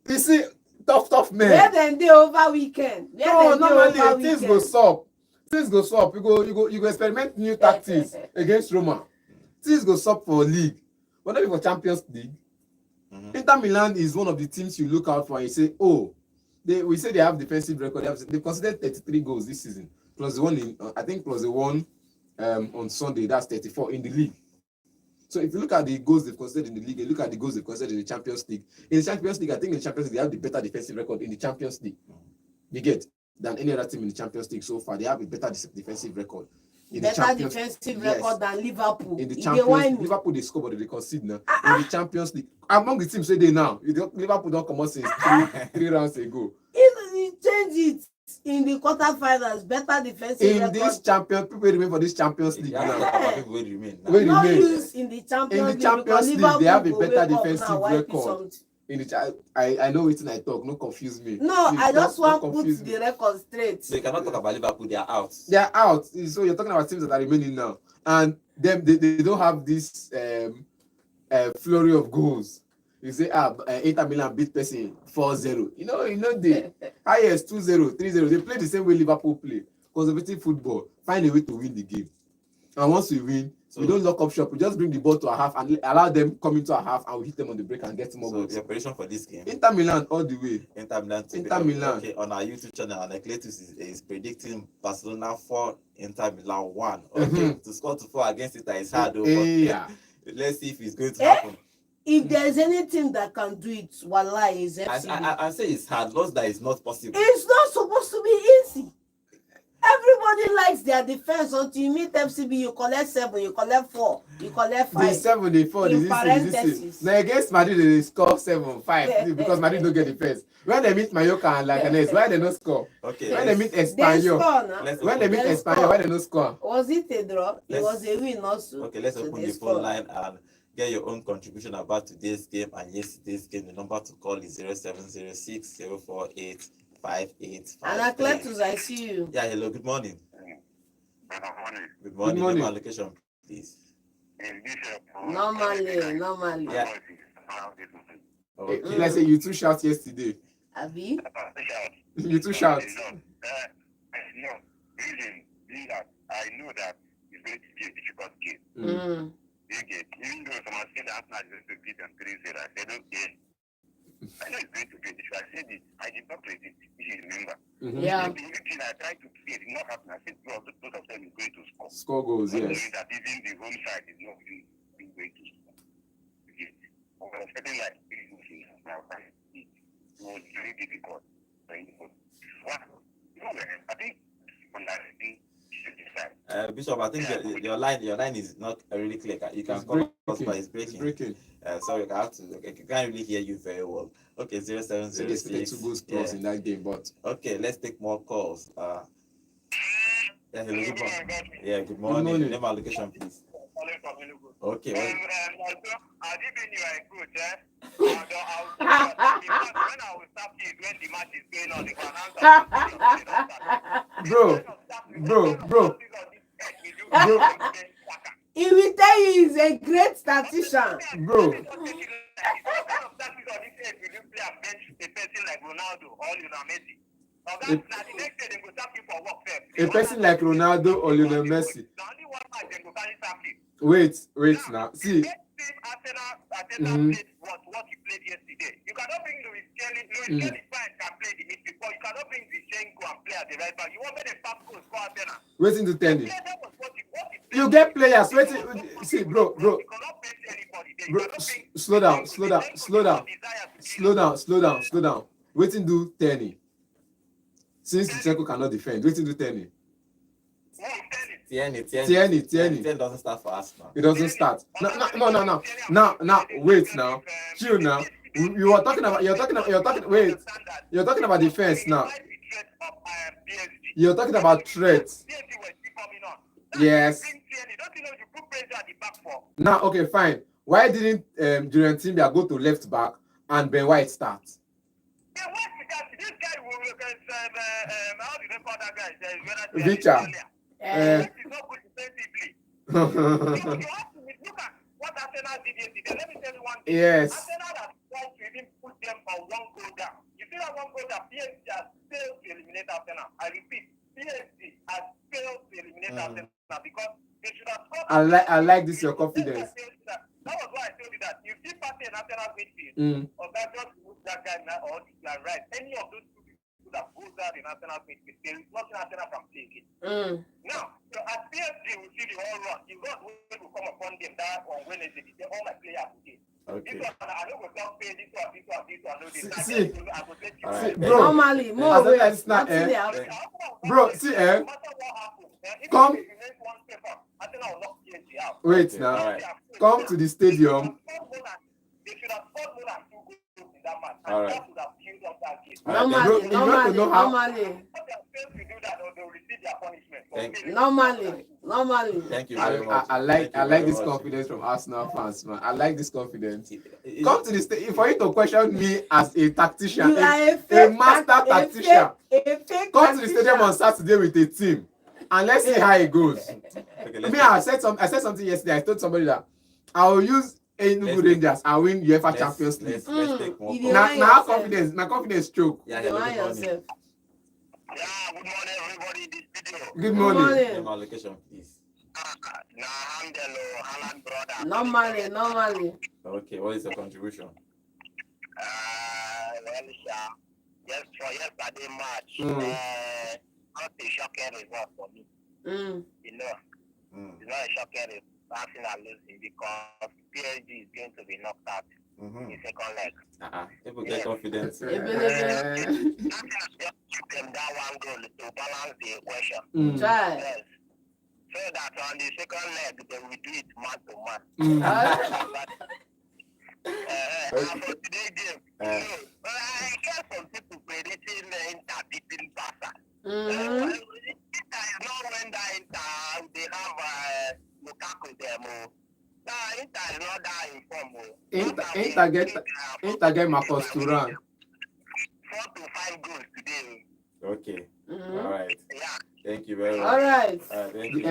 You see, tough Where man. them dey over weekend? No, normally things go sup. Things go sup. You go experiment new tactics against Roma. Things go sup for league, but not for Champions League. Inter Milan is one of the teams you look out for and you say, oh, we say they have defensive record. They considered 33 goals this season, plus the one in plus the one on Sunday. That's 34 in the league. So if you look at the goals they've considered in the league, and look at the goals they've considered in the Champions League. In the Champions League, I think in the Champions League they have the better defensive record in the Champions League. You get than any other team in the Champions League so far. They have a better defensive record. Better defensive record than Liverpool. In the Champions League, Liverpool they score but they concede now. In the Champions League, among the teams say they now, Liverpool don't come out since three rounds ago. If change it in the quarterfinals, better defensive In record. this champion, people remain for this Champions League now. People will remain. Will Not remain. use in the Champions League. Champions because League, they have a Liverpool better go wake up defensive now, wipe it record. something. in the chat. I know it's I talk. No confuse me. No, Please, I just don't want to put confuse me. the record straight. So you cannot talk about Liverpool, they are out. They are out. So you're talking about teams that are remaining now, and them they don't have this flurry of goals. You say Inter Milan beat person 4-0. You know the highest 2-0, 3-0. They play the same way Liverpool play. Conservative football. Find a way to win the game. And once we win, we don't lock up shop. We just bring the ball to a half and allow them come into a half, and we hit them on the break and get more goals. Your prediction for this game? Inter Milan all the way. Inter Milan. Okay, on our YouTube channel, Analyse is predicting Barcelona 4, Inter Milan 1. Okay, to score to 4 against Inter is hard. Yeah. Let's see if it's going to happen. If there's anything that can do it, wallahi, is FCB. I say it's hard, not that it's not possible. It's not supposed to be easy. Everybody likes their defense until you meet FCB, you collect 7, you collect 4, you collect 5. The 7, the 4, in the parentheses. 6. Now against Madrid, they score 7-5 because Madrid don't get defense. When they meet Mallorca and Leganés, why they no score? Okay. When they meet They Espanyol, score now. when they meet Espanyol, why they no score? Was it a draw? It was a win also. Okay, let's So open they the score. phone line and get your own contribution about today's game and yesterday's game. The number to call is 0706 048 5853. And Atletus, I see you. Yeah, hello, good morning. Good morning. Good morning. Name and location, please. Normally. Yeah. Okay. Let's say you two shout yesterday. Abi? You two shout. No, reason being that I know that it's going to be a difficult game. Mm. Even though someone said that Arsenal is going to beat them 3-0, I said, okay. I know it's going to be a difficult. I said it. I did not play it, if you remember. Yeah. The only thing I tried to play did not happen. I said, both of them is going to score. Score goals, Not yes. knowing that even the home side is not going to score. Okay. I was expecting like 3 goals in now. It was very difficult. I think on that thing, Bishop, I think your line is not really clear. You can It's call us, breaking. but it's It's breaking. breaking. Sorry, I can't really hear you very well. Okay, So they expected 0706. 2 goals plus in that game, but Okay, let's take more calls. Yeah, hello, good morning. Yeah, good morning. morning. Name and location, please. Okay. Well, I'll give you a good, when I will start it when the match is going on, bro. He will tell you he's a great statistician. Bro. A person like Ronaldo or Lionel Messi. Wait now. See. Arsenal played what he played yesterday. You cannot bring Luis Kelly. Luis Kelly fine can play the midfield, but you cannot bring Zinchenko and play at the right back. You want me to pass goals for Arsenal? Waiting to tell you. Yeah, that was what he You get players waiting. See, bro. You cannot bench anybody there. You Bro, cannot bring slow down. Zinchenko Slow down. Waiting do Tenny. Since Zinchenko cannot defend, waiting do Tenny. Tierney doesn't start for us now. It doesn't start. No. Now, wait now. Chill now. You're talking about defense now. You're talking about threats. Yes. Now, okay, fine. Why didn't Julian Timbia go to left back and Ben White start? Victor. You have to look at what Arsenal did yesterday. Let me tell you one thing. Yes. Arsenal has tried to even put them on one goal down. You see that one goal down? PSG has failed to eliminate Arsenal. I repeat, PSG has failed to eliminate Arsenal because they should have scored. I like this your confidence. That was why I told you that. You see Partey and Arsenal midfield, or that just move that guy now, or you are right. Any of those two people that goes out in Arsenal midfield, there is nothing Arsenal can play again. Now, so at PSG, we see the whole run. The run will come upon them that on Wednesday. They all my players today. Okay. This one, I don't go down pay this one. See, bro. Normally, more As ways. not, Nothing they have. Bro, see, come. Wait now. Alright. Come to the stadium. They should have scored more than 2 goals in that match. All right. That would have killed off that game. Normally, You don't know how- normally. If they fail to do that, or they'll receive their punishment. Thank you. Normally, Normally. Thank you very much. I Thank you like very this much. confidence from Arsenal fans, man. I like this confidence. It's- Come to the stage for you to question me as a tactician, You are a fake master tactician. A fake Come to the stadium on Saturday with a team, and let's see how it goes. Okay, Me, I said something yesterday. I told somebody that I will use Enugu Rangers and win UEFA Champions League. Let's take more You calls. Now my confidence choke. Yeah, You hello, lie good morning. yourself. Yeah, good morning, everybody in the studio. Good morning. Name our location, please. Nah, Handelo, Haaland brother. Normally. Okay, what is your contribution? Well, sir, just for yesterday match, not a shocking result for me. You know, it's not a shocking result. Arsenal losing because PSG is going to be knocked out in the second leg. People get confidence. Ebelebe. Just give them that one goal to balance the equation. Try. Yes. So that on the second leg they will do it man to man. For today's game, I hear some people predicting Inter beating Barca. Inter is not when that Inter they have Lukaku there. Inter is not that informed. Inter get Marcus Thuram. 4 to 5 goals today. Okay. Mm-hmm. All right. Yeah. Thank you very much. All right. Thank you.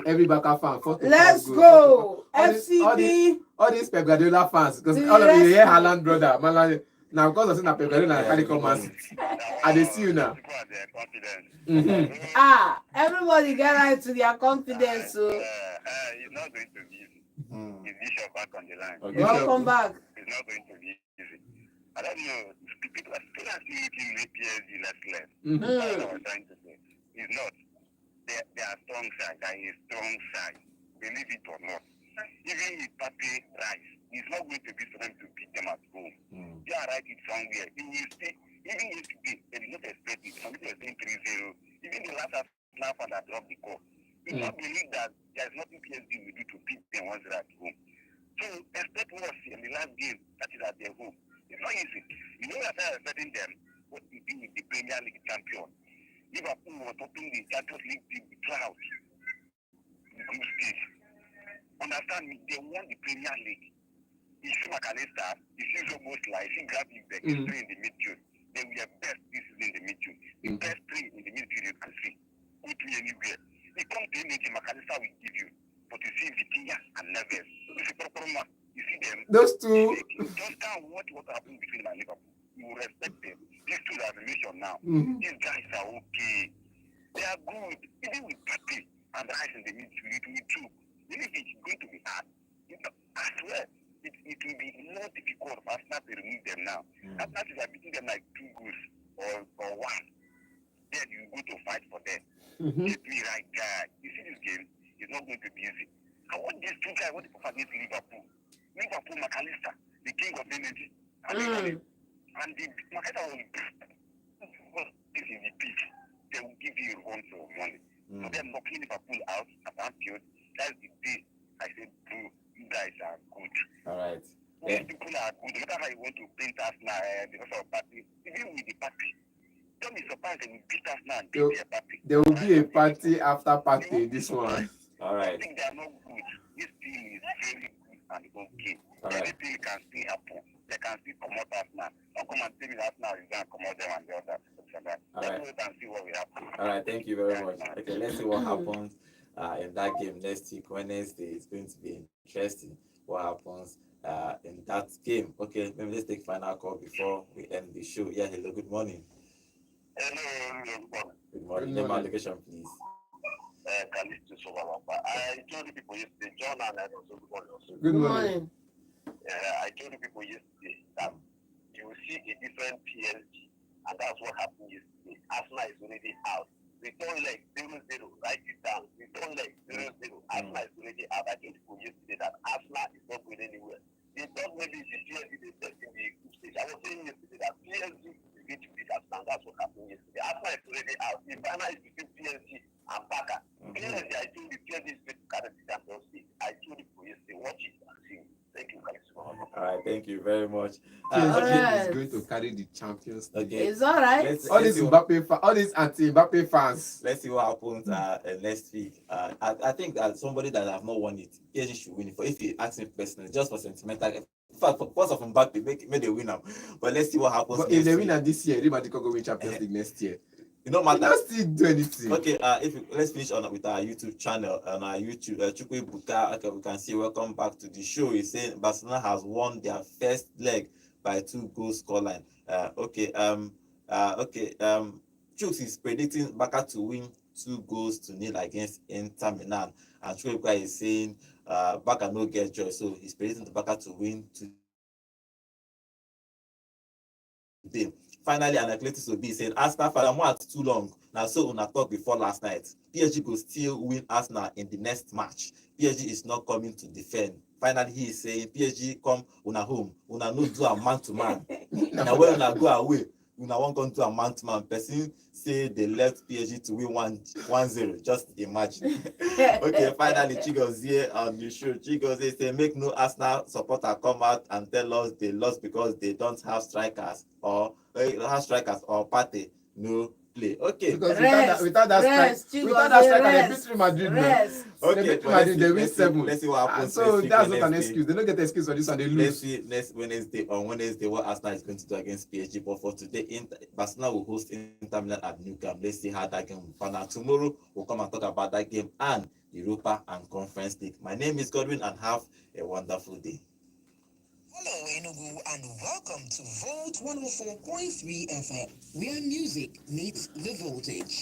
Every Barca fan. 4 to 5 Let's goals. go. All FCB. All these Pep Guardiola fans, because The all of you hear rescue. Haaland brother, man. Now because I see Pep Guardiola and carry come Man City. I dey see you now. People are their confidence. Everybody get right to their confidence. So It's not going to be easy. Is Bishop back on the line? Okay. welcome back. It's not going to be easy. I don't know. People are still asking if you make PSG less less. That's what I'm trying to say. It's not. They are strong side. They are a strong side. Believe it or not. Even if Pape rise, it's not going to be for them to beat them at home. They are right it somewhere. Even yesterday, they did not expect it. Some people are saying 3-0. Even the last Arsenal fan that dropped the call. Do not believe that there is nothing PSG will do to beat them once they're at home. So expect worse in the last game that is at their home. It's not easy. You know that I'm expecting them what to do with the Premier League champion. Liverpool was hoping the Champions League team would cloud the group stage. Understand me? They won the Premier League. You see McAllister, you see Zoboslai, you see Gravenberg, you three in the midfield. They were best this season in the midfield. The best three in the midfield you can see. Go to anywhere. You come to anything McAllister will give you. But you see Vitinha and Neves. You see Properma, you see them. Those two. Just can't watch what happened between them and Liverpool. You will respect them. These two are relation now. These guys are okay. They are good. Even with Pape and Rice in the midfield, it will be true. Even if it's going to be hard, I swear, it will be more difficult for Arsenal to remove them now. Arsenal is beating them like 2 goals or 1. Then you go to fight for them. Get me right guy. You see this game, it's not going to be easy. I want these two guys, what they perform against Liverpool. Liverpool, McAllister, the king of energy. And the McAllister will this in the pitch. They will give you a run for money. So they're knocking Liverpool out at Anfield. That's the day I said, bro, you guys are good. All right. People are good. No matter how you want to paint Arsenal because of party, even with the party, don't be surprised they will beat Arsenal and beat their party. There will be a party after party. This one. All right. I think they are not good. This team is very good and okay. All right. Anything can still happen. They can still come out Arsenal. Don't come and tell me that Arsenal is going to come out them and the other. All Let's right. wait and see what will happen. All right. Thank you very much. Okay, let's see what happens in that game next week, Wednesday. It's going to be interesting. What happens in that game? Okay, maybe let's take final call before we end the show. Yeah, hello, good morning. Hello, everybody. Good morning. Good Name morning. application, please. I told the people yesterday, John and I also good morning. Good morning. I told the people yesterday that you will see a different PSG, and that's what happened yesterday. Arsenal is already out. Return leg 0-0, write it down. Return leg 0-0. Arsenal is already out. I told people yesterday that Arsenal is not going anywhere. They thought maybe the PSG they set in the group stage. I was saying yesterday that PSG is going to beat Arsenal. That's what happened yesterday. Arsenal is already out. The final is between PSG and Barca. Clearly, I told the PSG is going to carry the Champions League. I told people yesterday, watch it and see. Thank you, guys. All right, thank you very much. PSG is going to carry the Champions League. Okay. It's all right. All these all these anti-Mbappe fans. Let's see what happens next week. I think that somebody that have not won it, PSG should win it. For if you ask me personally, just for sentimental. In fact, for course of Mbappe, make the winner. But let's see what happens. But if they win this year, everybody can go win Champions League next year. It don't matter. They don't still do anything. Okay, let's finish with our YouTube channel. On our YouTube, Chukwe Buka, okay, we can see welcome back to the show. He's saying Barcelona has won their first leg by 2-goal scoreline. Chooks is predicting Barca to win 2-0 against Inter Milan. And Chukwe Buka is saying Barca no get joy, so he's predicting the Barca to win today. Finally, Analyse will be saying Arsenal for too long. Now, so una talk before last night. PSG will still win Arsenal in the next match. PSG is not coming to defend. Finally, he is saying PSG come una home. Una no do a man to man. Now when una go away, una won't come to a man to man. Person say they left PSG to win 1-0. Just imagine. Okay, finally, Chigos here on the show. Chigos say make no Arsenal supporter come out and tell us they lost because they don't have strikers or party no play. Okay. Because without that striker, they beat Real Madrid. Okay, they beat Madrid, they win 7. Let's see what happens. So that's not an excuse. They don't get an excuse for this and they lose. Let's see next Wednesday what Arsenal is going to do against PSG. But for today, Barcelona will host Inter Milan at Nou Camp. Let's see how that game will pan out. Tomorrow we'll come and talk about that game and Europa and Conference League. My name is Godwin and have a wonderful day. Hello, Enugu, and welcome to Volt 104.3 FM, where music meets the voltage.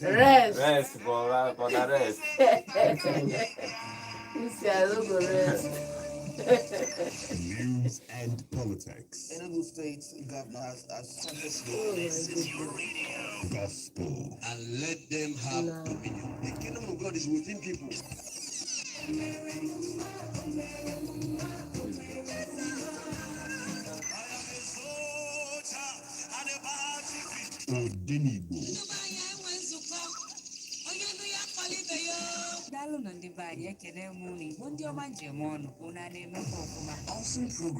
Rest for the rest. News and politics. Enugu State Governor has sentenced Gospel. and let them have dominion. The kingdom of God is within people. Odenibo. Daalụ nọ ndị be anyị ekele m unu Igbo ndị ọma njem ọnụ unu a na-emekwa ọfụma Awesome program.